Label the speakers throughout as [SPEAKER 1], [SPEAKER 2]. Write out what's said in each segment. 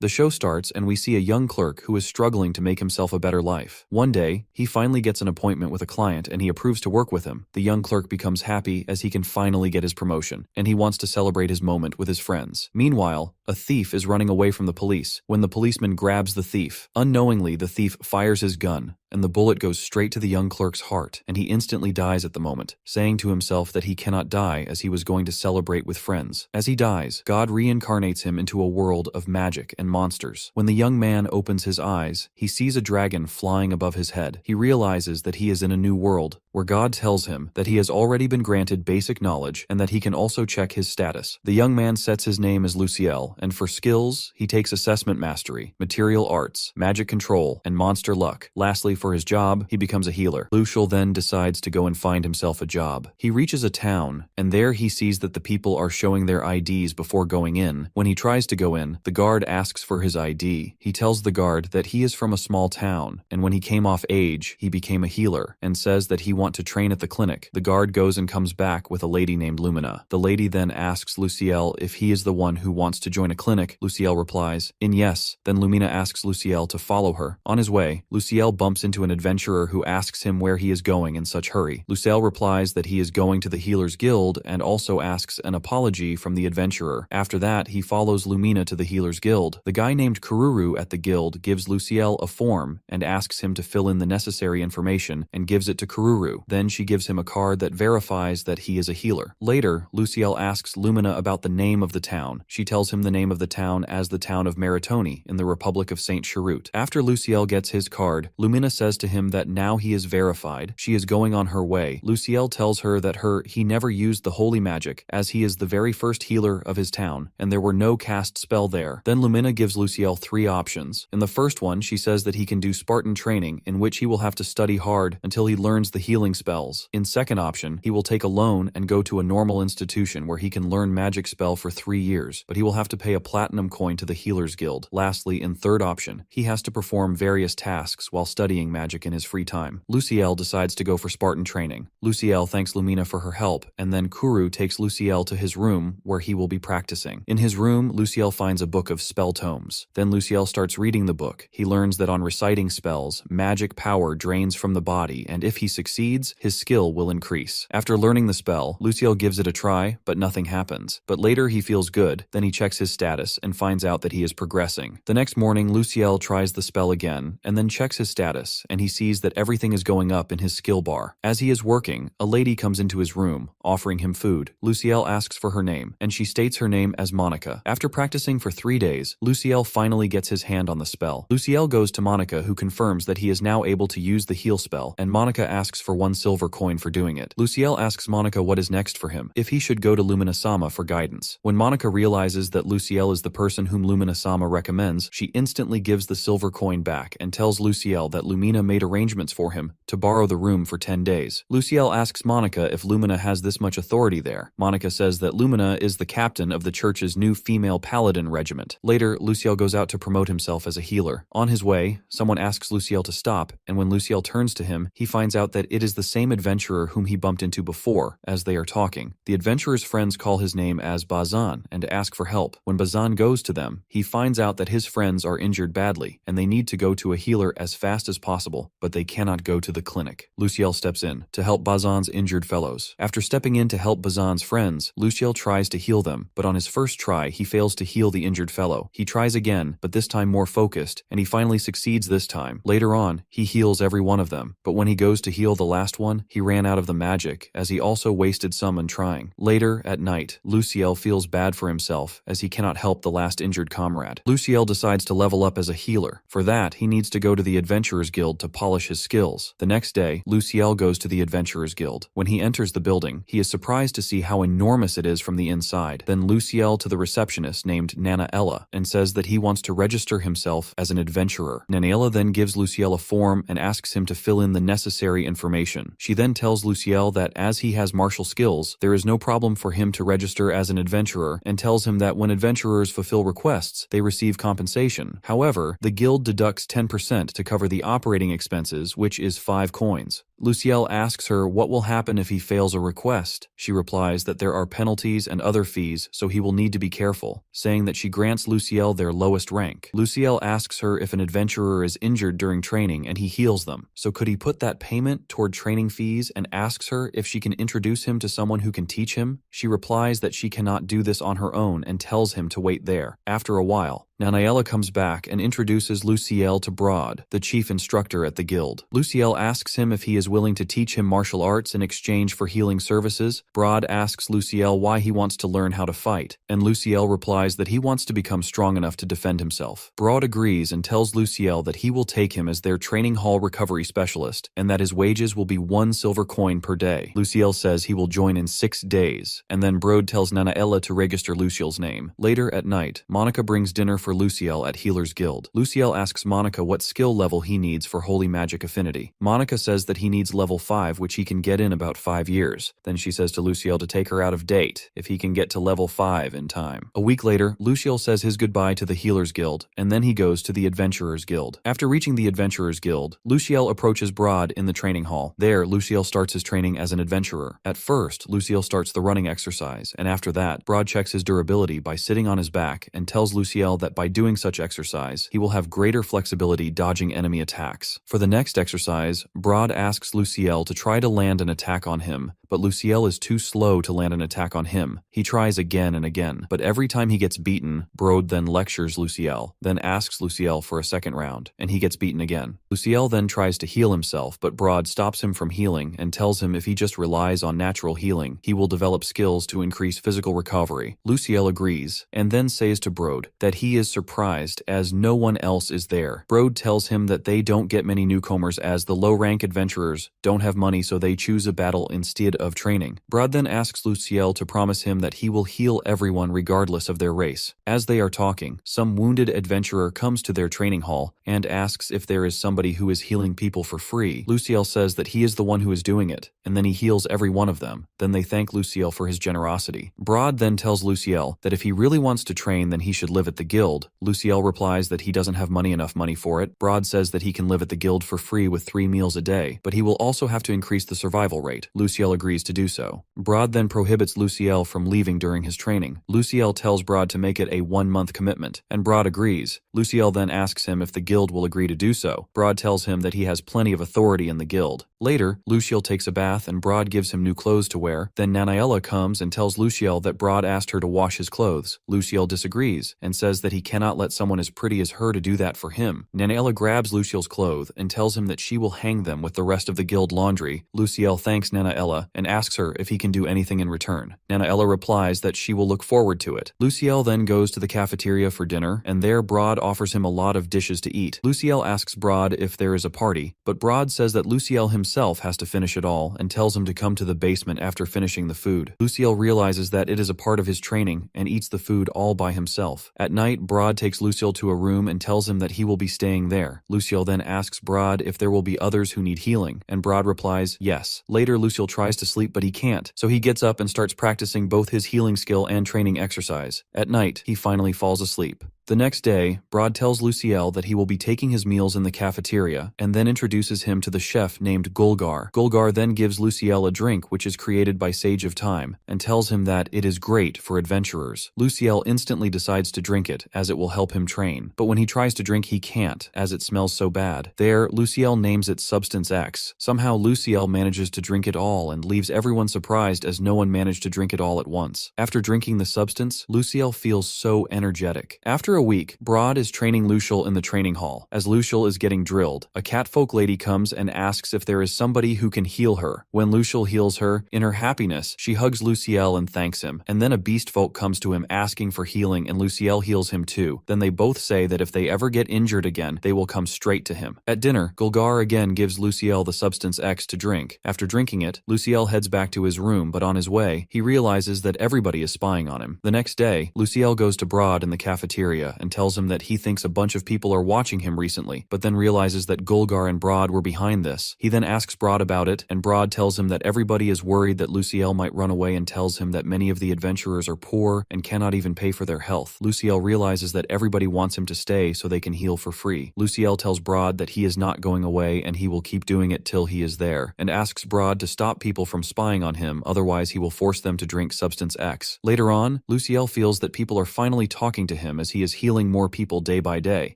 [SPEAKER 1] The show starts and we see a young clerk who is struggling to make himself a better life. One day, he finally gets an appointment with a client and he approves to work with him. The young clerk becomes happy as he can finally get his promotion, and he wants to celebrate his moment with his friends. Meanwhile, a thief is running away from the police when the policeman grabs the thief. Unknowingly, the thief fires his gun, and the bullet goes straight to the young clerk's heart, and he instantly dies at the moment, saying to himself that he cannot die as he was going to celebrate with friends. As he dies, God reincarnates him into a world of magic and monsters. When the young man opens his eyes, he sees a dragon flying above his head. He realizes that he is in a new world, where God tells him that he has already been granted basic knowledge and that he can also check his status. The young man sets his name as Luciel, and for skills, he takes assessment mastery, material arts, magic control, and monster luck. Lastly, for his job, he becomes a healer. Luciel then decides to go and find himself a job. He reaches a town, and there he sees that the people are showing their IDs before going in. When he tries to go in, the guard asks for his ID. He tells the guard that he is from a small town, and when he came off age, he became a healer, and says that he wants to train at the clinic. The guard goes and comes back with a lady named Lumina. The lady then asks Luciel if he is the one who wants to join a clinic. Luciel replies, "In yes." Then Lumina asks Luciel to follow her. On his way, Luciel bumps into an adventurer who asks him where he is going in such hurry. Luciel replies that he is going to the Healers Guild and also asks an apology from the adventurer. After that, he follows Lumina to the Healers Guild. The guy named Kururu at the guild gives Luciel a form and asks him to fill in the necessary information and gives it to Kururu. Then she gives him a card that verifies that he is a healer. Later, Luciel asks Lumina about the name of the town. She tells him the name of the town as the town of Meritoni in the Republic of Saint Chirrut. After Luciel gets his card, Lumina says to him that now he is verified. She is going on her way. Luciel tells her that he never used the holy magic as he is the very first healer of his town, and there were no cast spell there. Then Lumina gives Luciel 3 options. In the first one, she says that he can do Spartan training, in which he will have to study hard until he learns the healing spells. In second option, he will take a loan and go to a normal institution where he can learn magic spell for 3 years, but he will have to pay a platinum coin to the Healers Guild. Lastly, in third option, he has to perform various tasks while studying magic in his free time. Luciel decides to go for Spartan training. Luciel thanks Lumina for her help, and then Kuru takes Luciel to his room where he will be practicing. In his room, Luciel finds a book of spell tomes. Then Luciel starts reading the book. He learns that on reciting spells, magic power drains from the body, and if he succeeds, his skill will increase. After learning the spell, Luciel gives it a try, but nothing happens. But later he feels good, then he checks his status and finds out that he is progressing. The next morning, Luciel tries the spell again, and then checks his status, and he sees that everything is going up in his skill bar. As he is working, a lady comes into his room, offering him food. Luciel asks for her name, and she states her name as Monica. After practicing for 3 days, Luciel finally gets his hand on the spell. Luciel goes to Monica, who confirms that he is now able to use the heal spell, and Monica asks for 1 silver coin for doing it. Luciel asks Monica what is next for him, if he should go to Lumina-sama for guidance. When Monica realizes that Luciel is the person whom Lumina-sama recommends, she instantly gives the silver coin back and tells Luciel that Lumina made arrangements for him to borrow the room for 10 days. Luciel asks Monica if Lumina has this much authority there. Monica says that Lumina is the captain of the church's new female paladin regiment. Later, Luciel goes out to promote himself as a healer. On his way, someone asks Luciel to stop, and when Luciel turns to him, he finds out that it is the same adventurer whom he bumped into before as they are talking. The adventurer's friends call his name as Bazan and ask for help. When Bazan goes to them, he finds out that his friends are injured badly and they need to go to a healer as fast as possible, but they cannot go to the clinic. Luciel steps in to help Bazan's injured fellows. After stepping in to help Bazan's friends, Luciel tries to heal them, but on his first try, he fails to heal the injured fellow. He tries again, but this time more focused, and he finally succeeds this time. Later on, he heals every one of them, but when he goes to heal the last one, he ran out of the magic, as he also wasted some in trying. Later, at night, Luciel feels bad for himself, as he cannot help the last injured comrade. Luciel decides to level up as a healer. For that, he needs to go to the Adventurers Guild to polish his skills. The next day, Luciel goes to the Adventurers Guild. When he enters the building, he is surprised to see how enormous it is from the inside. Then Luciel to the receptionist named Nana Ella and says that he wants to register himself as an adventurer. Nana Ella then gives Luciel a form and asks him to fill in the necessary information. She then tells Luciel that as he has martial skills, there is no problem for him to register as an adventurer, and tells him that when adventurers fulfill requests, they receive compensation. However, the guild deducts 10% to cover the operating expenses, which is 5 coins. Luciel asks her what will happen if he fails a request. She replies that there are penalties and other fees, so he will need to be careful, saying that she grants Luciel their lowest rank. Luciel asks her if an adventurer is injured during training and he heals them, so could he put that payment toward training fees, and asks her if she can introduce him to someone who can teach him. She replies that she cannot do this on her own and tells him to wait there. After a while, Nanaella comes back and introduces Luciel to Broad, the chief instructor at the guild. Luciel asks him if he is willing to teach him martial arts in exchange for healing services. Broad asks Luciel why he wants to learn how to fight, and Luciel replies that he wants to become strong enough to defend himself. Broad agrees and tells Luciel that he will take him as their training hall recovery specialist, and that his wages will be 1 silver coin per day. Luciel says he will join in 6 days, and then Broad tells Nanaella to register Luciel's name. Later at night, Monica brings dinner for Luciel at Healer's Guild. Luciel asks Monica what skill level he needs for Holy Magic Affinity. Monica says that he needs level 5, which he can get in about 5 years. Then she says to Luciel to take her out of date if he can get to level 5 in time. A week later, Luciel says his goodbye to the Healer's Guild, and then he goes to the Adventurer's Guild. After reaching the Adventurer's Guild, Luciel approaches Broad in the training hall. There, Luciel starts his training as an adventurer. At first, Luciel starts the running exercise, and after that, Broad checks his durability by sitting on his back and tells Luciel that by doing such exercise, he will have greater flexibility dodging enemy attacks. For the next exercise, Broad asks Luciel to try to land an attack on him, but Luciel is too slow to land an attack on him. He tries again and again, but every time he gets beaten, Broad then lectures Luciel, then asks Luciel for a second round, and he gets beaten again. Luciel then tries to heal himself, but Broad stops him from healing and tells him if he just relies on natural healing, he will develop skills to increase physical recovery. Luciel agrees, and then says to Broad that he is surprised as no one else is there. Broad tells him that they don't get many newcomers as the low-rank adventurers don't have money, so they choose a battle instead of training. Broad then asks Luciel to promise him that he will heal everyone regardless of their race. As they are talking, some wounded adventurer comes to their training hall and asks if there is somebody who is healing people for free. Luciel says that he is the one who is doing it, and then he heals every one of them. Then they thank Luciel for his generosity. Broad then tells Luciel that if he really wants to train, then he should live at the guild. Luciel replies that he doesn't have enough money for it. Broad says that he can live at the guild for free with 3 meals a day, but he will also have to increase the survival rate. Luciel agrees to do so. Broad then prohibits Luciel from leaving during his training. Luciel tells Broad to make it a 1-month commitment, and Broad agrees. Luciel then asks him if the guild will agree to do so. Broad tells him that he has plenty of authority in the guild. Later, Luciel takes a bath and Broad gives him new clothes to wear. Then Nanaella comes and tells Luciel that Broad asked her to wash his clothes. Luciel disagrees and says that he cannot let someone as pretty as her to do that for him. Nanaella grabs Luciel's clothes and tells him that she will hang them with the rest of the guild laundry. Luciel thanks Nanaella and asks her if he can do anything in return. Nanaella replies that she will look forward to it. Luciel then goes to the cafeteria for dinner, and there Broad offers him a lot of dishes to eat. Luciel asks Broad if there is a party, but Broad says that Luciel himself has to finish it all and tells him to come to the basement after finishing the food. Luciel realizes that it is a part of his training and eats the food all by himself. At night, Broad takes Luciel to a room and tells him that he will be staying there. Luciel then asks Broad if there will be others who need healing, and Broad replies yes. Later, Luciel tries to sleep, but he can't, so he gets up and starts practicing both his healing skill and training exercise. At night, he finally falls asleep. The next day, Broad tells Luciel that he will be taking his meals in the cafeteria and then introduces him to the chef named Gulgar. Gulgar then gives Luciel a drink which is created by Sage of Time and tells him that it is great for adventurers. Luciel instantly decides to drink it as it will help him train, but when he tries to drink he can't as it smells so bad. There, Luciel names it Substance X. Somehow Luciel manages to drink it all and leaves everyone surprised as no one managed to drink it all at once. After drinking the substance, Luciel feels so energetic. After a week, Broad is training Luciel in the training hall. As Luciel is getting drilled, a catfolk lady comes and asks if there is somebody who can heal her. When Luciel heals her, in her happiness, she hugs Luciel and thanks him. And then a beast folk comes to him asking for healing and Luciel heals him too. Then they both say that if they ever get injured again, they will come straight to him. At dinner, Gulgar again gives Luciel the Substance X to drink. After drinking it, Luciel heads back to his room, but on his way, he realizes that everybody is spying on him. The next day, Luciel goes to Broad in the cafeteria Seija and tells him that he thinks a bunch of people are watching him recently, but then realizes that Gulgar and Broad were behind this. He then asks Broad about it, and Broad tells him that everybody is worried that Luciel might run away and tells him that many of the adventurers are poor and cannot even pay for their health. Luciel realizes that everybody wants him to stay so they can heal for free. Luciel tells Broad that he is not going away and he will keep doing it till he is there, and asks Broad to stop people from spying on him, otherwise he will force them to drink Substance X. Later on, Luciel feels that people are finally talking to him as he is healing more people day by day,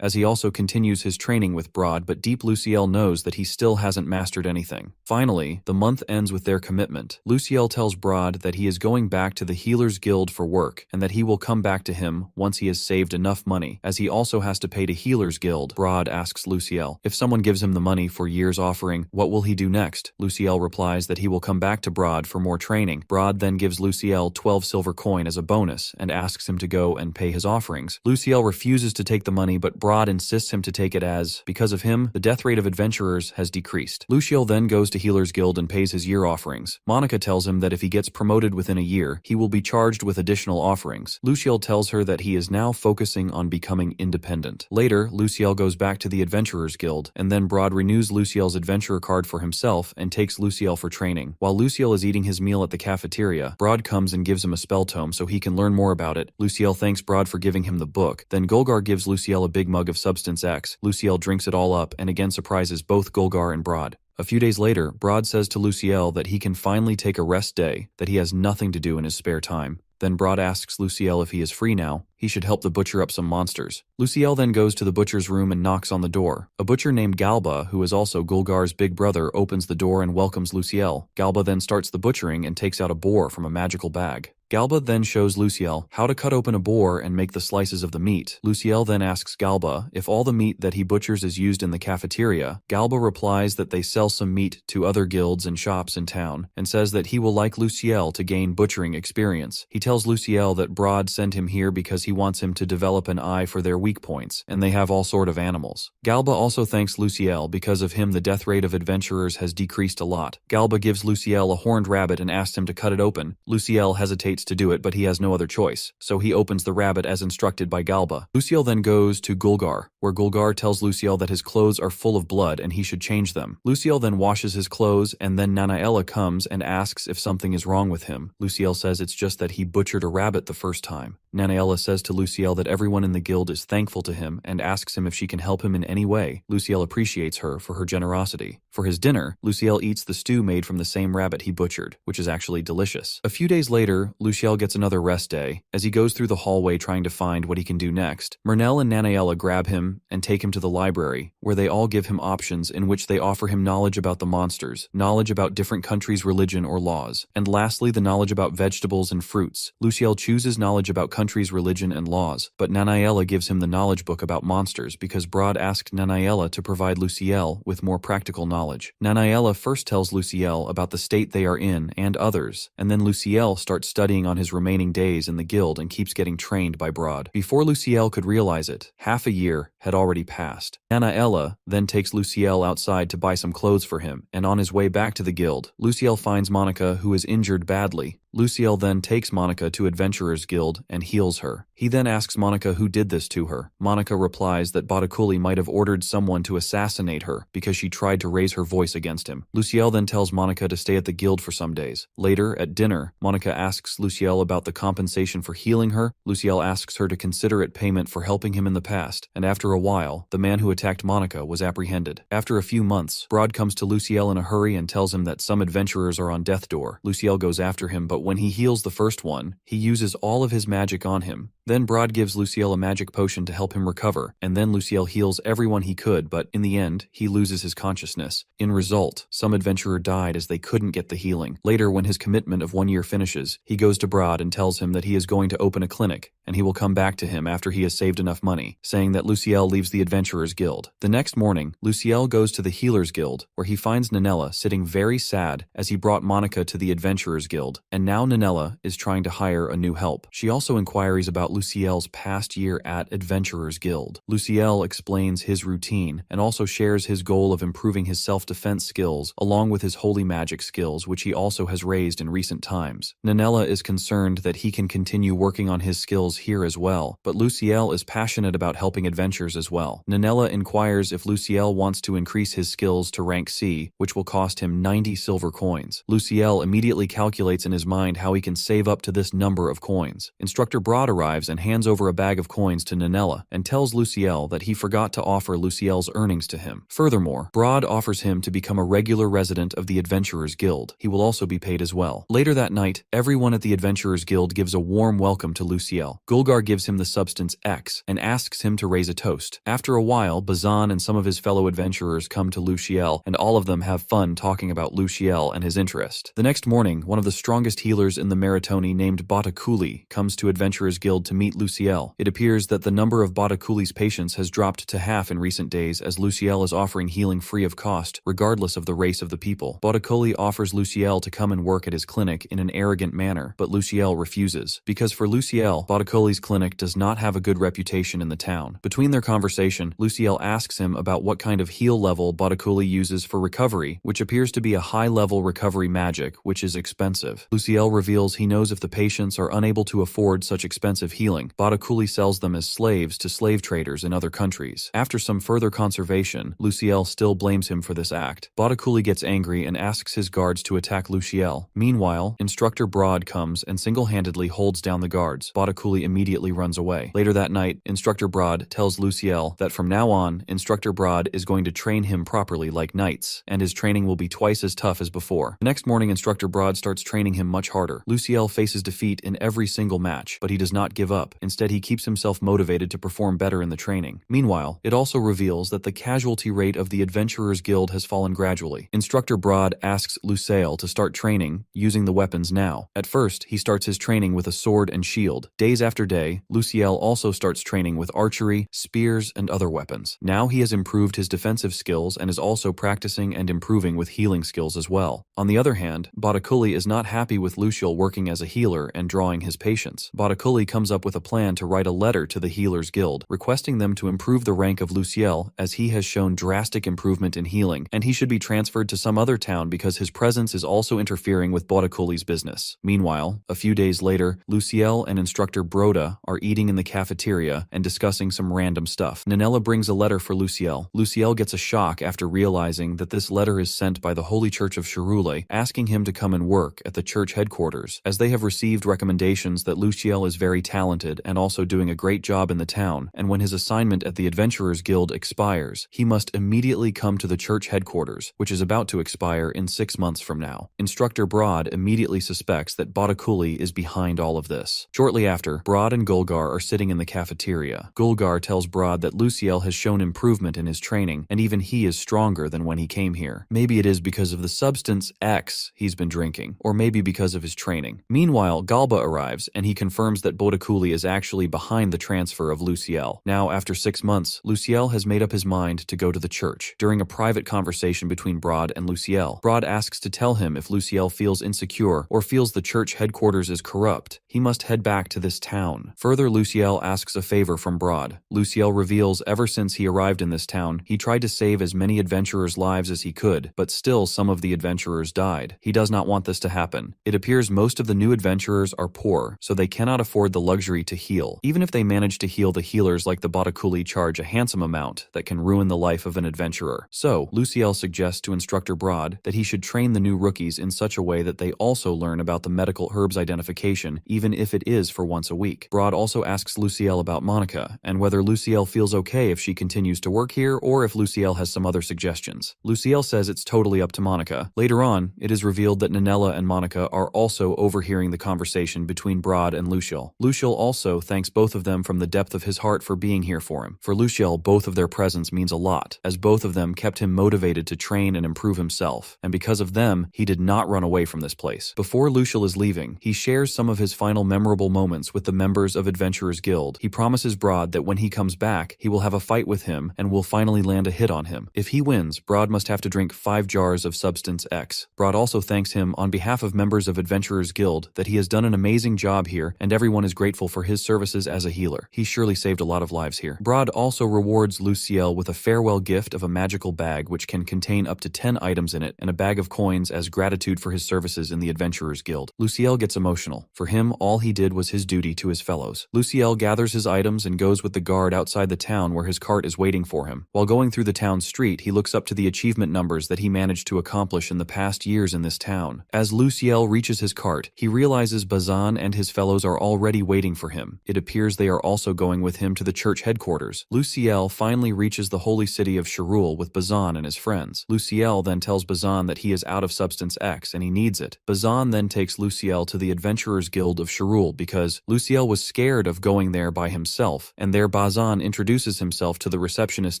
[SPEAKER 1] as he also continues his training with Broad, but deep Luciel knows that he still hasn't mastered anything. Finally, the month ends with their commitment. Luciel tells Broad that he is going back to the Healers Guild for work, and that he will come back to him once he has saved enough money, as he also has to pay to Healers Guild. Broad asks Luciel if someone gives him the money for years offering, what will he do next? Luciel replies that he will come back to Broad for more training. Broad then gives Luciel 12 silver coin as a bonus and asks him to go and pay his offerings. Luciel refuses to take the money, but Broad insists him to take it as, because of him, the death rate of adventurers has decreased. Luciel then goes to Healers Guild and pays his year offerings. Monica tells him that if he gets promoted within a year, he will be charged with additional offerings. Luciel tells her that he is now focusing on becoming independent. Later, Luciel goes back to the Adventurers Guild, and then Broad renews Luciel's adventurer card for himself and takes Luciel for training. While Luciel is eating his meal at the cafeteria, Broad comes and gives him a spell tome so he can learn more about it. Luciel thanks Broad for giving him the book. Then Gulgar gives Luciel a big mug of Substance X. Luciel drinks it all up and again surprises both Gulgar and Broad. A few days later, Broad says to Luciel that he can finally take a rest day, that he has nothing to do in his spare time. Then Broad asks Luciel if he is free now. He should help the butcher up some monsters. Luciel then goes to the butcher's room and knocks on the door. A butcher named Galba, who is also Gulgar's big brother, opens the door and welcomes Luciel. Galba then starts the butchering and takes out a boar from a magical bag. Galba then shows Luciel how to cut open a boar and make the slices of the meat. Luciel then asks Galba if all the meat that he butchers is used in the cafeteria. Galba replies that they sell some meat to other guilds and shops in town, and says that he will like Luciel to gain butchering experience. He tells Luciel that Broad sent him here because he wants him to develop an eye for their weak points, and they have all sort of animals. Galba also thanks Luciel because of him the death rate of adventurers has decreased a lot. Galba gives Luciel a horned rabbit and asks him to cut it open. Luciel hesitates to do it, but he has no other choice, so he opens the rabbit as instructed by Galba. Luciel then goes to Gulgar, where Gulgar tells Luciel that his clothes are full of blood and he should change them. Luciel then washes his clothes, and then Nanaella comes and asks if something is wrong with him. Luciel says it's just that he butchered a rabbit the first time. Nanaella says to Luciel that everyone in the guild is thankful to him and asks him if she can help him in any way. Luciel appreciates her for her generosity. For his dinner, Luciel eats the stew made from the same rabbit he butchered, which is actually delicious. A few days later, Luciel gets another rest day. As he goes through the hallway trying to find what he can do next, Murnell and Nanaella grab him and take him to the library, where they all give him options in which they offer him knowledge about the monsters, knowledge about different countries' religion or laws, and lastly the knowledge about vegetables and fruits. Luciel chooses knowledge about countries' religion and laws, but Nanaella gives him the knowledge book about monsters because Broad asked Nanaella to provide Luciel with more practical knowledge. Nanaella first tells Luciel about the state they are in and others, and then Luciel starts studying on his remaining days in the guild and keeps getting trained by Broad. Before Luciel could realize it, half a year had already passed. Nanaella then takes Luciel outside to buy some clothes for him, and on his way back to the guild, Luciel finds Monica, who is injured badly. Luciel then takes Monica to Adventurers Guild and heals her. He then asks Monica who did this to her. Monica replies that Botakuli might have ordered someone to assassinate her because she tried to raise her voice against him. Luciel then tells Monica to stay at the guild for some days. Later, at dinner, Monica asks Luciel about the compensation for healing her. Luciel asks her to consider it payment for helping him in the past, and after a while, the man who attacked Monica was apprehended. After a few months, Broad comes to Luciel in a hurry and tells him that some adventurers are on death door. Luciel goes after him, but when he heals the first one, he uses all of his magic on him. Then Broad gives Luciel a magic potion to help him recover, and then Luciel heals everyone he could, but in the end, he loses his consciousness. In result, some adventurer died as they couldn't get the healing. Later, when his commitment of 1 year finishes, he goes to Broad and tells him that he is going to open a clinic, and he will come back to him after he has saved enough money, saying that Luciel leaves the Adventurers Guild. The next morning, Luciel goes to the Healers Guild, where he finds Nanella sitting very sad as he brought Monica to the Adventurers Guild, and now Nanella is trying to hire a new help. She also inquires about Luciel's past year at Adventurers Guild. Luciel explains his routine and also shares his goal of improving his self-defense skills along with his holy magic skills, which he also has raised in recent times. Nanella is concerned that he can continue working on his skills here as well, but Luciel is passionate about helping adventures as well. Nanella inquires if Luciel wants to increase his skills to rank C, which will cost him 90 silver coins. Luciel immediately calculates in his mind how he can save up to this number of coins. Instructor Broad arrives and hands over a bag of coins to Nanella and tells Luciel that he forgot to offer Luciel's earnings to him. Furthermore, Broad offers him to become a regular resident of the Adventurers Guild. He will also be paid as well. Later that night, everyone at the Adventurers Guild gives a warm welcome to Luciel. Gulgar gives him the substance X and asks him to raise a toast. After a while, Bazan and some of his fellow adventurers come to Luciel, and all of them have fun talking about Luciel and his interest. The next morning, one of the strongest healers in the Maritoni named Batakuli comes to Adventurers Guild to meet Luciel. It appears that the number of Batakuli's patients has dropped to half in recent days, as Luciel is offering healing free of cost, regardless of the race of the people. Batakuli offers Luciel to come and work at his clinic in an arrogant manner, but Luciel refuses, because for Luciel, Batakuli's clinic does not have a good reputation in the town. Between their conversation, Luciel asks him about what kind of heal level Batakuli uses for recovery, which appears to be a high-level recovery magic, which is expensive. Luciel reveals he knows if the patients are unable to afford such expensive healing, Batakuli sells them as slaves to slave traders in other countries. After some further conservation, Luciel still blames him for this act. Batakuli gets angry and asks his guards to attack Luciel. Meanwhile, Instructor Broad comes and single-handedly holds down the guards. Batakuli immediately runs away. Later that night, Instructor Broad tells Luciel that from now on, Instructor Broad is going to train him properly like knights, and his training will be twice as tough as before. The next morning, Instructor Broad starts training him much harder. Luciel faces defeat in every single match, but he does not give up. Instead, he keeps himself motivated to perform better in the training. Meanwhile, it also reveals that the casualty rate of the Adventurers Guild has fallen gradually. Instructor Broad asks Luciel to start training using the weapons now. At first, he starts his training with a sword and shield. Days after day, Luciel also starts training with archery, spears, and other weapons. Now he has improved his defensive skills and is also practicing and improving with healing skills as well. On the other hand, Batakuli is not happy with Luciel working as a healer and drawing his patients. Batakuli comes up with a plan to write a letter to the Healers Guild, requesting them to improve the rank of Luciel as he has shown drastic improvement in healing, and he should be transferred to some other town because his presence is also interfering with Batakuli's business. Meanwhile, a few days later, Luciel and Instructor Broda are eating in the cafeteria and discussing some random stuff. Nanella brings a letter for Luciel. Luciel gets a shock after realizing that this letter is sent by the Holy Church of Shirule, asking him to come and work at the church headquarters, as they have received recommendations that Luciel is very talented and also doing a great job in the town, and when his assignment at the Adventurers Guild expires, he must immediately come to the church headquarters, which is about to expire in 6 months from now. Instructor Broad immediately suspects that Batakuli is behind all of this. Shortly after, Broad and Gulgar are sitting in the cafeteria. Gulgar tells Broad that Luciel has shown improvement in his training, and even he is stronger than when he came here. Maybe it is because of the substance X he's been drinking, or maybe because of his training. Meanwhile, Galba arrives, and he confirms that Batakuli is actually behind the transfer of Luciel. Now, after 6 months, Luciel has made up his mind to go to the church. During a private conversation between Broad and Luciel, Broad asks to tell him if Luciel feels insecure or feels the church headquarters is corrupt, he must head back to this town. Further, Luciel asks a favor from Broad. Luciel reveals ever since he arrived in this town, he tried to save as many adventurers' lives as he could, but still some of the adventurers died. He does not want this to happen. It appears most of the new adventurers are poor, so they cannot afford the luxury to heal. Even if they manage to heal, the healers like the Batakuli charge a handsome amount that can ruin the life of an adventurer. So, Luciel suggests to Instructor Broad that he should train the new rookies in such a way that they also learn about the medical herbs identification, even if it is for once a week. Broad also asks Luciel about Monica, and whether Luciel feels okay if she continues to work here, or if Luciel has some other suggestions. Luciel says it's totally up to Monica. Later on, it is revealed that Nanella and Monica are also overhearing the conversation between Broad and Luciel. Luciel also thanks both of them from the depth of his heart for being here for him. For Luciel, both of their presence means a lot, as both of them kept him motivated to train and improve himself, and because of them, he did not run away from this place. Before Luciel is leaving, he shares some of his final memorable moments with the members of Adventurers Guild. He promises Broad that when he comes back, he will have a fight with him and will finally land a hit on him. If he wins, Broad must have to drink 5 jars of Substance X. Broad also thanks him on behalf of members of Adventurers Guild that he has done an amazing job here and everyone is grateful grateful for his services as a healer. He surely saved a lot of lives here. Brod also rewards Luciel with a farewell gift of a magical bag which can contain up to 10 items in it and a bag of coins as gratitude for his services in the Adventurers Guild. Luciel gets emotional. For him, all he did was his duty to his fellows. Luciel gathers his items and goes with the guard outside the town where his cart is waiting for him. While going through the town street, he looks up to the achievement numbers that he managed to accomplish in the past years in this town. As Luciel reaches his cart, he realizes Bazan and his fellows are already waiting for him. It appears they are also going with him to the church headquarters. Luciel finally reaches the holy city of Shirul with Bazan and his friends. Luciel then tells Bazan that he is out of Substance X and he needs it. Bazan then takes Luciel to the Adventurers Guild of Shirul because Luciel was scared of going there by himself, and there Bazan introduces himself to the receptionist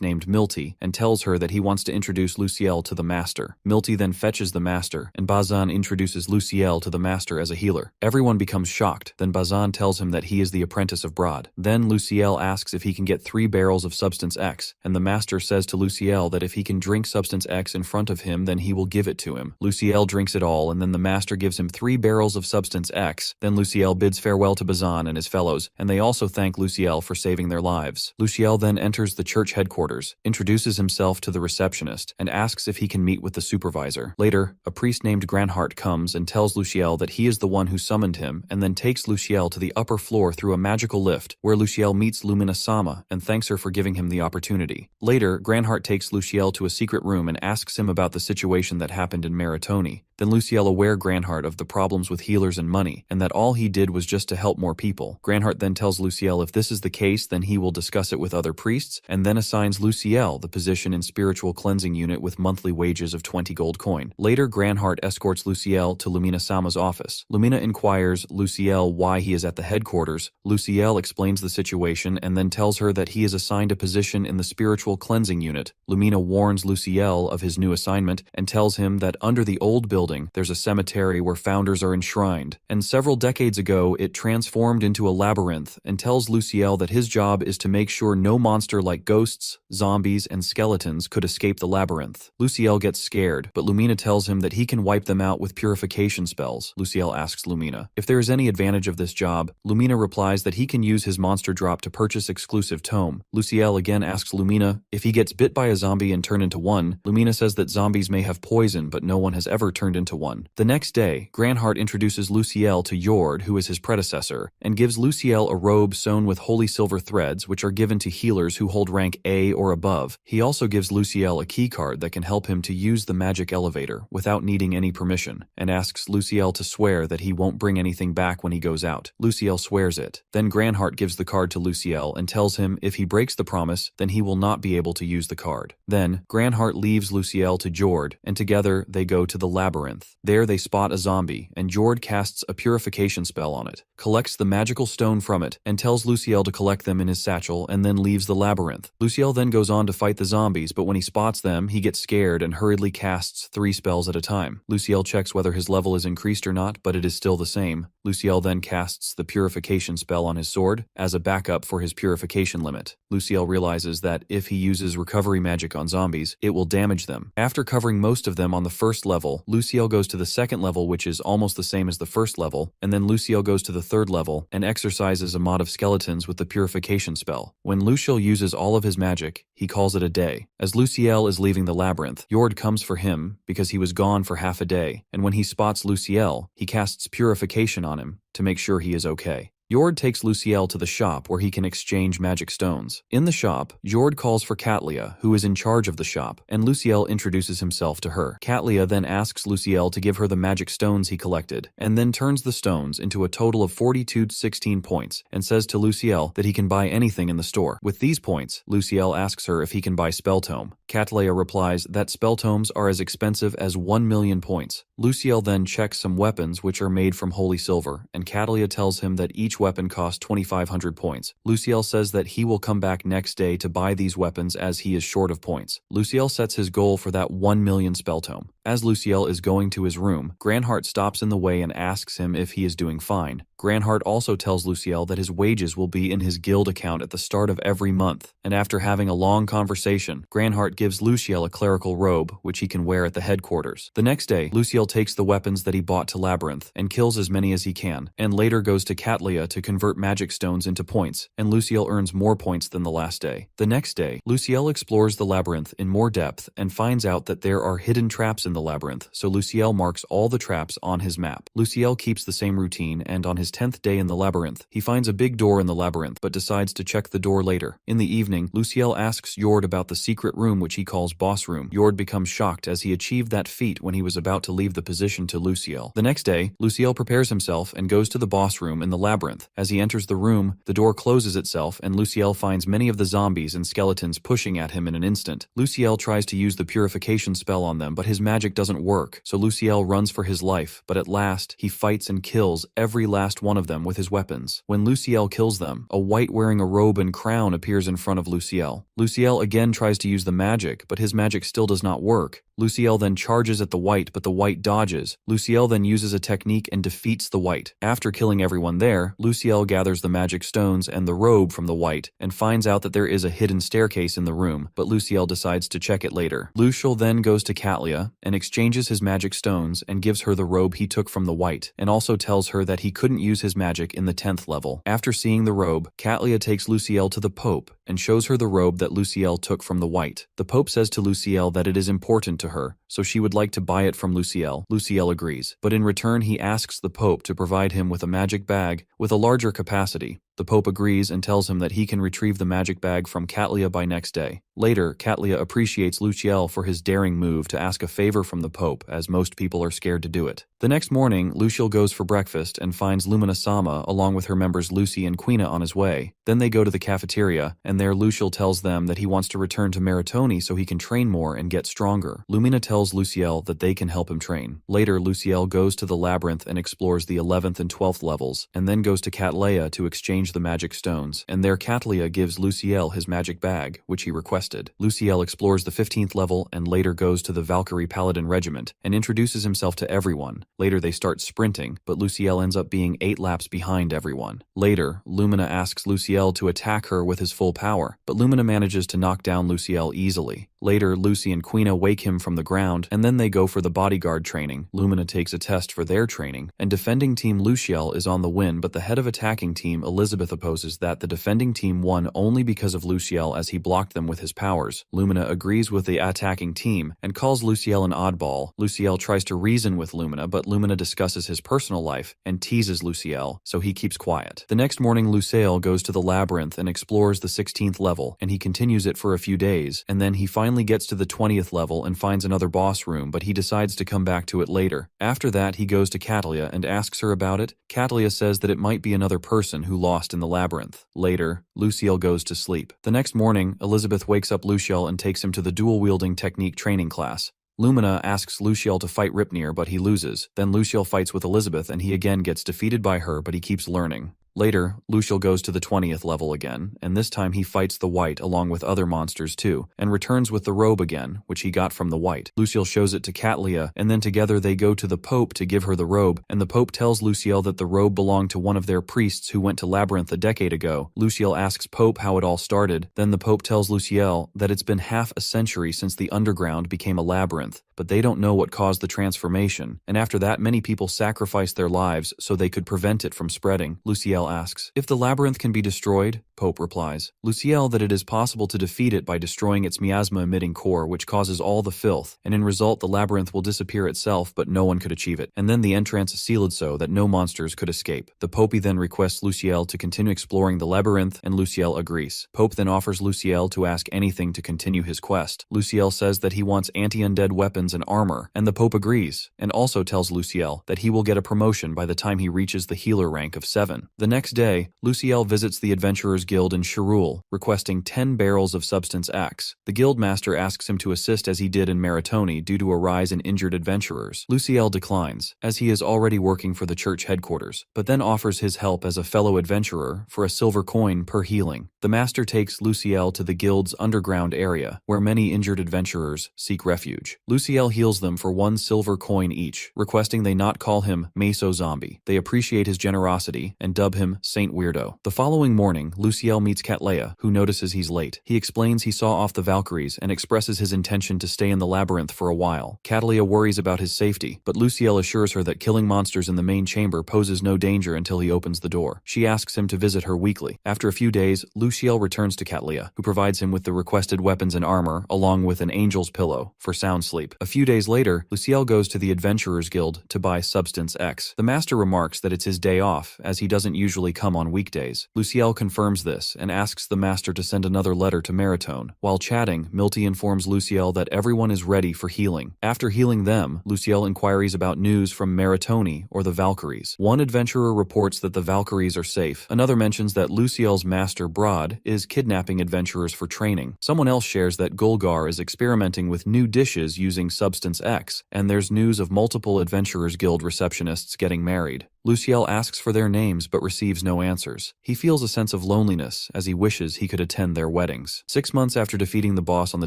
[SPEAKER 1] named Milty and tells her that he wants to introduce Luciel to the master. Milty then fetches the master, and Bazan introduces Luciel to the master as a healer. Everyone becomes shocked. Then Bazan tells him that he is the apprentice of Brod. Then Luciel asks if he can get 3 barrels of Substance X, and the master says to Luciel that if he can drink Substance X in front of him, then he will give it to him. Luciel drinks it all, and then the master gives him 3 barrels of Substance X. Then Luciel bids farewell to Bazan and his fellows, and they also thank Luciel for saving their lives. Luciel then enters the church headquarters, introduces himself to the receptionist, and asks if he can meet with the supervisor. Later, a priest named Granhart comes and tells Luciel that he is the one who summoned him, and then takes Luciel to the upper floor through a magical lift, where Luciel meets Lumina-sama and thanks her for giving him the opportunity. Later, Granhart takes Luciel to a secret room and asks him about the situation that happened in Maritoni. Then Luciel aware Granhart of the problems with healers and money, and that all he did was just to help more people. Granhart then tells Luciel if this is the case, then he will discuss it with other priests, and then assigns Luciel the position in spiritual cleansing unit with monthly wages of 20 gold coin. Later, Granhart escorts Luciel to Lumina-sama's office. Lumina inquires Luciel why he is at the headquarters. Luciel explains the situation and then tells her that he is assigned a position in the spiritual cleansing unit. Lumina warns Luciel of his new assignment and tells him that under the old building, there's a cemetery where founders are enshrined, and several decades ago it transformed into a labyrinth, and tells Luciel that his job is to make sure no monster like ghosts, zombies, and skeletons could escape the labyrinth. Luciel gets scared, but Lumina tells him that he can wipe them out with purification spells. Luciel asks Lumina if there is any advantage of this job. Lumina replies that he can use his monster drop to purchase exclusive tome. Luciel again asks Lumina if he gets bit by a zombie and turned into one. Lumina says that zombies may have poison, but no one has ever turned into one. The next day, Granhart introduces Luciel to Jord, who is his predecessor, and gives Luciel a robe sewn with holy silver threads, which are given to healers who hold rank A or above. He also gives Luciel a keycard that can help him to use the magic elevator without needing any permission, and asks Luciel to swear that he won't bring anything back when he goes out. Luciel swears it. Then Granhart gives the card to Luciel and tells him if he breaks the promise, then he will not be able to use the card. Then, Granhart leaves Luciel to Jord, and together they go to the labyrinth. There they spot a zombie, and Jord casts a purification spell on it, collects the magical stone from it, and tells Luciel to collect them in his satchel, and then leaves the labyrinth. Luciel then goes on to fight the zombies, but when he spots them, he gets scared and hurriedly casts 3 spells at a time. Luciel checks whether his level is increased or not, but it is still the same. Luciel then casts the purification spell on his sword as a backup for his purification limit. Luciel realizes that if he uses recovery magic on zombies, it will damage them. After covering most of them on the first level, Luciel goes to the second level, which is almost the same as the first level, and then Luciel goes to the third level and exercises a mod of skeletons with the purification spell. When Luciel uses all of his magic, he calls it a day. As Luciel is leaving the labyrinth, Jord comes for him because he was gone for half a day, and when he spots Luciel, he casts purification on him to make sure he is okay. Jord takes Luciel to the shop where he can exchange magic stones. In the shop, Jord calls for Katlia, who is in charge of the shop, and Luciel introduces himself to her. Katlia then asks Luciel to give her the magic stones he collected, and then turns the stones into a total of 4216 points, and says to Luciel that he can buy anything in the store. With these points, Luciel asks her if he can buy spell tome. Katlia replies that spell tomes are as expensive as 1 million points. Luciel then checks some weapons which are made from holy silver, and Katlia tells him that each weapon costs 2,500 points. Luciel says that he will come back next day to buy these weapons as he is short of points. Luciel sets his goal for that 1 million spell tome. As Luciel is going to his room, Granhart stops in the way and asks him if he is doing fine. Granhart also tells Luciel that his wages will be in his guild account at the start of every month, and after having a long conversation, Granhart gives Luciel a clerical robe, which he can wear at the headquarters. The next day, Luciel takes the weapons that he bought to Labyrinth and kills as many as he can, and later goes to Catlia to convert magic stones into points, and Luciel earns more points than the last day. The next day, Luciel explores the labyrinth in more depth and finds out that there are hidden traps in the labyrinth, so Luciel marks all the traps on his map. Luciel keeps the same routine, and on his 10th day in the labyrinth, he finds a big door in the labyrinth but decides to check the door later. In the evening, Luciel asks Jord about the secret room which he calls Boss Room. Jord becomes shocked as he achieved that feat when he was about to leave the position to Luciel. The next day, Luciel prepares himself and goes to the boss room in the labyrinth. As he enters the room, the door closes itself and Luciel finds many of the zombies and skeletons pushing at him in an instant. Luciel tries to use the purification spell on them, but his magic doesn't work, so Luciel runs for his life, but at last, he fights and kills every last one of them with his weapons. When Luciel kills them, a wight wearing a robe and crown appears in front of Luciel. Luciel again tries to use the magic, but his magic still does not work. Luciel then charges at the wight, but the wight dodges. Luciel then uses a technique and defeats the wight. After killing everyone there, Luciel gathers the magic stones and the robe from the wight, and finds out that there is a hidden staircase in the room, but Luciel decides to check it later. Luciel then goes to Catlia and exchanges his magic stones and gives her the robe he took from the wight, and also tells her that he couldn't use his magic in the 10th level. After seeing the robe, Catlia takes Luciel to the Pope and shows her the robe that Luciel took from the wight. The Pope says to Luciel that it is important to her, so she would like to buy it from Luciel. Luciel agrees, but in return he asks the Pope to provide him with a magic bag with a larger capacity. The Pope agrees and tells him that he can retrieve the magic bag from Catlia by next day. Later, Catlia appreciates Luciel for his daring move to ask a favor from the Pope, as most people are scared to do it. The next morning, Luciel goes for breakfast and finds Lumina-sama along with her members Lucy and Quina on his way. Then they go to the cafeteria, and there Luciel tells them that he wants to return to Meritoni so he can train more and get stronger. Lumina tells Luciel that they can help him train. Later, Luciel goes to the labyrinth and explores the 11th and 12th levels, and then goes to Catlia to exchange the magic stones, and there Catlia gives Luciel his magic bag, which he requested. Luciel explores the 15th level and later goes to the Valkyrie Paladin Regiment and introduces himself to everyone. Later they start sprinting, but Luciel ends up being 8 laps behind everyone. Later, Lumina asks Luciel to attack her with his full power, but Lumina manages to knock down Luciel easily. Later, Lucy and Quina wake him from the ground, and then they go for the bodyguard training. Lumina takes a test for their training, and defending team Luciel is on the win, but the head of attacking team, Elizabeth, opposes that the defending team won only because of Luciel as he blocked them with his powers. Lumina agrees with the attacking team and calls Luciel an oddball. Luciel tries to reason with Lumina, but Lumina discusses his personal life and teases Luciel, so he keeps quiet. The next morning, Luciel goes to the labyrinth and explores the 16th level, and he continues it for a few days, and then he finally gets to the 20th level and finds another boss room, but he decides to come back to it later. After that, he goes to Catlia and asks her about it. Catlia says that it might be another person who lost in the labyrinth. Later, Luciel goes to sleep. The next morning, Elizabeth wakes up Luciel and takes him to the dual-wielding technique training class. Lumina asks Luciel to fight Ripnir, but he loses. Then Luciel fights with Elizabeth and he again gets defeated by her, but he keeps learning. Later, Luciel goes to the 20th level again, and this time he fights the wight along with other monsters too, and returns with the robe again, which he got from the wight. Luciel shows it to Catlia, and then together they go to the Pope to give her the robe, and the Pope tells Luciel that the robe belonged to one of their priests who went to Labyrinth a decade ago. Luciel asks Pope how it all started, then the Pope tells Luciel that it's been half a century since the underground became a labyrinth, but they don't know what caused the transformation, and after that many people sacrificed their lives so they could prevent it from spreading. Luciel asks, if the labyrinth can be destroyed, Pope replies, Luciel that it is possible to defeat it by destroying its miasma-emitting core, which causes all the filth, and in result the labyrinth will disappear itself, but no one could achieve it, and then the entrance is sealed so that no monsters could escape. The Pope then requests Luciel to continue exploring the labyrinth, and Luciel agrees. Pope then offers Luciel to ask anything to continue his quest. Luciel says that he wants anti-undead weapons and armor, and the Pope agrees, and also tells Luciel that he will get a promotion by the time he reaches the healer rank of 7. The next day, Luciel visits the Adventurers Guild in Shirul, requesting 10 barrels of Substance X. The guildmaster asks him to assist as he did in Meritoni due to a rise in injured adventurers. Luciel declines, as he is already working for the church headquarters, but then offers his help as a fellow adventurer for a silver coin per healing. The master takes Luciel to the guild's underground area, where many injured adventurers seek refuge. Luciel heals them for 1 silver coin each, requesting they not call him Meso Zombie. They appreciate his generosity and dub him Saint Weirdo. The following morning, Luciel meets Cattleya, who notices he's late. He explains he saw off the Valkyries and expresses his intention to stay in the labyrinth for a while. Cattleya worries about his safety, but Luciel assures her that killing monsters in the main chamber poses no danger until he opens the door. She asks him to visit her weekly. After a few days, Luciel returns to Cattleya, who provides him with the requested weapons and armor, along with an angel's pillow for sound sleep. A few days later, Luciel goes to the Adventurers Guild to buy Substance X. The master remarks that it's his day off, as he doesn't usually come on weekdays. Luciel confirms this and asks the master to send another letter to Maritone. While chatting, Milty informs Luciel that everyone is ready for healing. After healing them, Luciel inquires about news from Maritone or the Valkyries. One adventurer reports that the Valkyries are safe. Another mentions that Luciel's master, Broad, is kidnapping adventurers for training. Someone else shares that Gulgar is experimenting with new dishes using Substance X, and there's news of multiple Adventurers Guild receptionists getting married. Luciel asks for their names but receives no answers. He feels a sense of loneliness as he wishes he could attend their weddings. 6 months after defeating the boss on the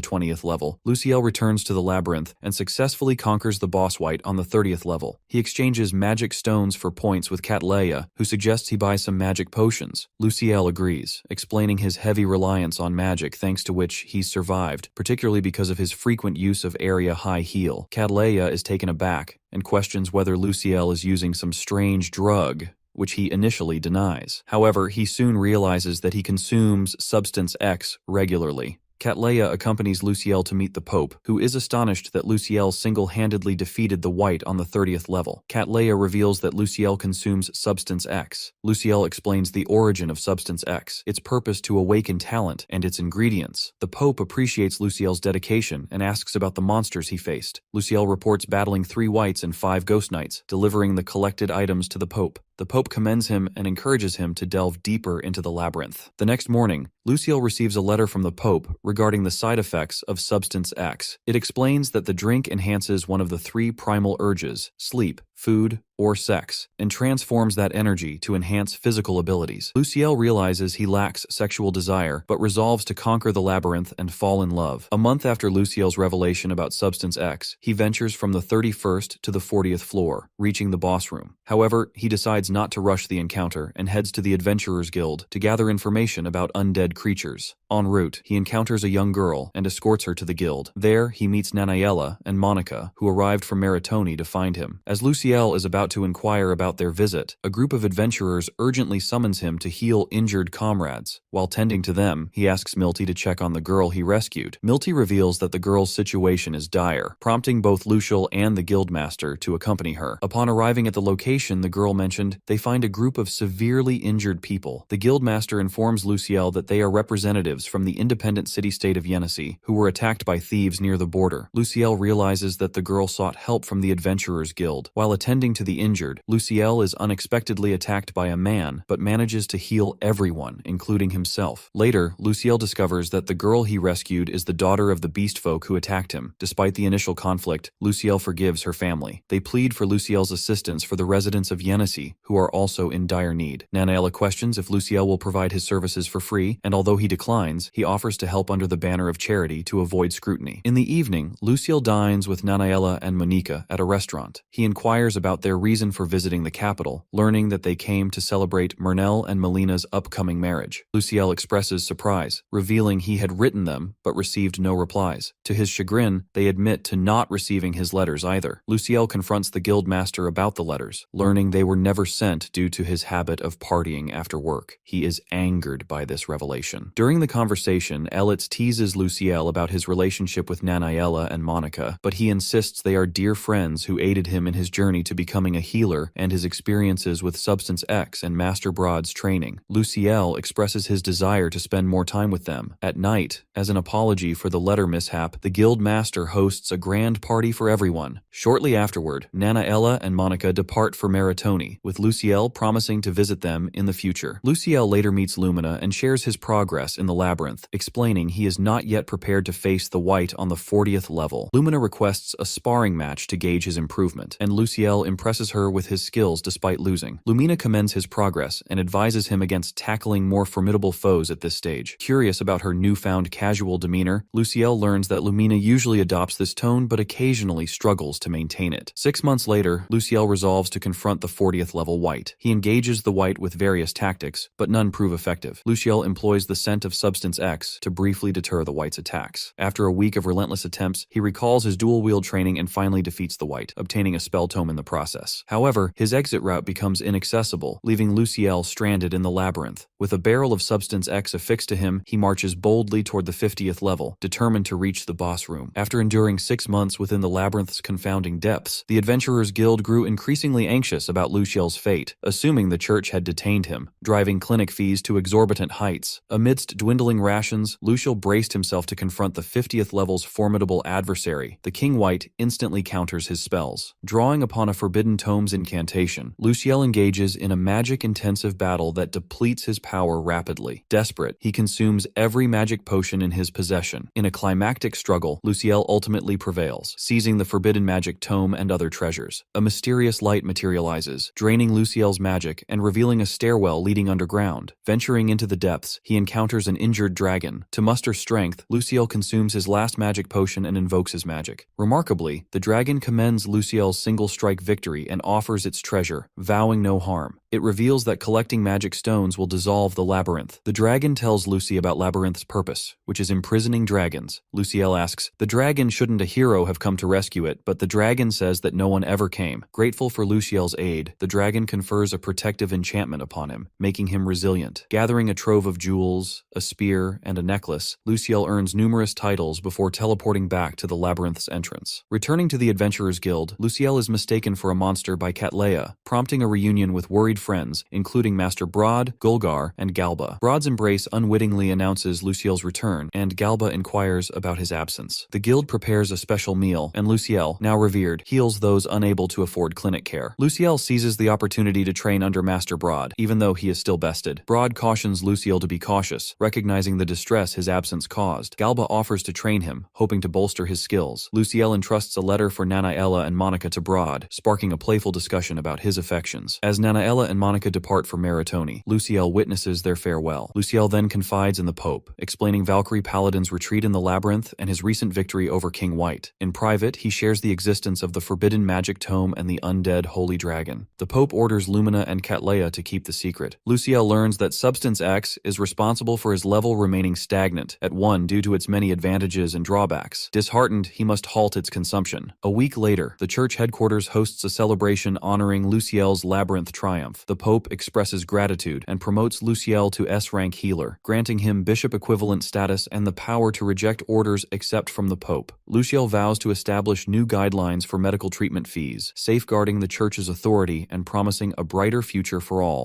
[SPEAKER 1] 20th level, Luciel returns to the labyrinth and successfully conquers the boss wight on the 30th level. He exchanges magic stones for points with Cattleya, who suggests he buy some magic potions. Luciel agrees, explaining his heavy reliance on magic thanks to which he's survived, particularly because of his frequent use of area high heal. Cattleya is taken aback and questions whether Luciel is using some strange drug, which he initially denies. However, he soon realizes that he consumes Substance X regularly. Cattleya accompanies Luciel to meet the Pope, who is astonished that Luciel single-handedly defeated the Wight on the 30th level. Cattleya reveals that Luciel consumes Substance X. Luciel explains the origin of Substance X, its purpose to awaken talent, and its ingredients. The Pope appreciates Luciel's dedication and asks about the monsters he faced. Luciel reports battling 3 Wights and 5 Ghost Knights, delivering the collected items to the Pope. The Pope commends him and encourages him to delve deeper into the labyrinth. The next morning, Luciel receives a letter from the Pope regarding the side effects of Substance X. It explains that the drink enhances one of the 3 primal urges, sleep, food, or sex, and transforms that energy to enhance physical abilities. Luciel realizes he lacks sexual desire, but resolves to conquer the labyrinth and fall in love. A month after Luciel's revelation about Substance X, he ventures from the 31st to the 40th floor, reaching the boss room. However, he decides not to rush the encounter and heads to the Adventurers Guild to gather information about undead creatures. En route, he encounters a young girl and escorts her to the guild. There, he meets Nanayella and Monica, who arrived from Maritone to find him. As Luciel is about to inquire about their visit, a group of adventurers urgently summons him to heal injured comrades. While tending to them, he asks Milty to check on the girl he rescued. Milty reveals that the girl's situation is dire, prompting both Luciel and the guildmaster to accompany her. Upon arriving at the location the girl mentioned, they find a group of severely injured people. The guildmaster informs Luciel that they are representatives from the independent city-state of Yenisei, who were attacked by thieves near the border. Luciel realizes that the girl sought help from the Adventurers Guild. While attending to the injured, Luciel is unexpectedly attacked by a man, but manages to heal everyone, including himself. Later, Luciel discovers that the girl he rescued is the daughter of the beast folk who attacked him. Despite the initial conflict, Luciel forgives her family. They plead for Luciel's assistance for the residents of Yenisei, who are also in dire need. Nanayella questions if Luciel will provide his services for free, and although he declines, he offers to help under the banner of charity to avoid scrutiny. In the evening, Luciel dines with Nanayella and Monica at a restaurant. He inquires about their reason for visiting the capital, learning that they came to celebrate Murnell and Melina's upcoming marriage. Luciel expresses surprise, revealing he had written them but received no replies. To his chagrin, they admit to not receiving his letters either. Luciel confronts the guildmaster about the letters, learning they were never sent due to his habit of partying after work. He is angered by this revelation. During the conversation, Elitz teases Luciel about his relationship with Nanayella and Monica, but he insists they are dear friends who aided him in his journey to becoming a healer and his experiences with Substance X and Master Broad's training. Luciel expresses his desire to spend more time with them. At night, as an apology for the letter mishap, the guild master hosts a grand party for everyone. Shortly afterward, Nanayella and Monica depart for Maritone, with Luciel promising to visit them in the future. Luciel later meets Lumina and shares his progress in the labyrinth, explaining he is not yet prepared to face the Wight on the 40th level. Lumina requests a sparring match to gauge his improvement, and Luciel Luciel impresses her with his skills despite losing. Lumina commends his progress and advises him against tackling more formidable foes at this stage. Curious about her newfound casual demeanor, Luciel learns that Lumina usually adopts this tone but occasionally struggles to maintain it. 6 months later, Luciel resolves to confront the 40th level White. He engages the White with various tactics, but none prove effective. Luciel employs the scent of Substance X to briefly deter the White's attacks. After a week of relentless attempts, he recalls his dual-wield training and finally defeats the White, obtaining a spell tome in the process. However, his exit route becomes inaccessible, leaving Luciel stranded in the labyrinth. With a barrel of Substance X affixed to him, he marches boldly toward the 50th level, determined to reach the boss room. After enduring 6 months within the labyrinth's confounding depths, the Adventurers Guild grew increasingly anxious about Luciel's fate, assuming the church had detained him, driving clinic fees to exorbitant heights. Amidst dwindling rations, Luciel braced himself to confront the 50th level's formidable adversary. The King White instantly counters his spells. Drawing upon a Forbidden Tome's incantation, Luciel engages in a magic-intensive battle that depletes his power rapidly. Desperate, he consumes every magic potion in his possession. In a climactic struggle, Luciel ultimately prevails, seizing the Forbidden Magic Tome and other treasures. A mysterious light materializes, draining Luciel's magic and revealing a stairwell leading underground. Venturing into the depths, he encounters an injured dragon. To muster strength, Luciel consumes his last magic potion and invokes his magic. Remarkably, the dragon commends Luciel's single-strike victory and offers its treasure, vowing no harm. It reveals that collecting magic stones will dissolve the labyrinth. The dragon tells Lucy about Labyrinth's purpose, which is imprisoning dragons. Luciel asks, "The dragon, shouldn't a hero have come to rescue it?" But the dragon says that no one ever came. Grateful for Luciel's aid, the dragon confers a protective enchantment upon him, making him resilient. Gathering a trove of jewels, a spear, and a necklace, Luciel earns numerous titles before teleporting back to the labyrinth's entrance. Returning to the Adventurers Guild, Luciel is mistaken for a monster by Cattleya, prompting a reunion with worried friends, including Master Broad, Gulgar, and Galba. Broad's embrace unwittingly announces Luciel's return, and Galba inquires about his absence. The guild prepares a special meal, and Luciel, now revered, heals those unable to afford clinic care. Luciel seizes the opportunity to train under Master Broad, even though he is still bested. Broad cautions Luciel to be cautious, recognizing the distress his absence caused. Galba offers to train him, hoping to bolster his skills. Luciel entrusts a letter for Nanaella and Monica to Broad, sparking a playful discussion about his affections. As Nanaella and Monica depart for Maritoni, Luciel witnesses their farewell. Luciel then confides in the Pope, explaining Valkyrie Paladin's retreat in the labyrinth and his recent victory over King White. In private, he shares the existence of the Forbidden Magic Tome and the undead Holy Dragon. The Pope orders Lumina and Cattleya to keep the secret. Luciel learns that Substance X is responsible for his level remaining stagnant at 1 due to its many advantages and drawbacks. Disheartened, he must halt its consumption. A week later, the church headquarters hosts a celebration honoring Luciel's labyrinth triumph. The Pope expresses gratitude and promotes Luciel to S-rank healer, granting him bishop-equivalent status and the power to reject orders except from the Pope. Luciel vows to establish new guidelines for medical treatment fees, safeguarding the church's authority and promising a brighter future for all.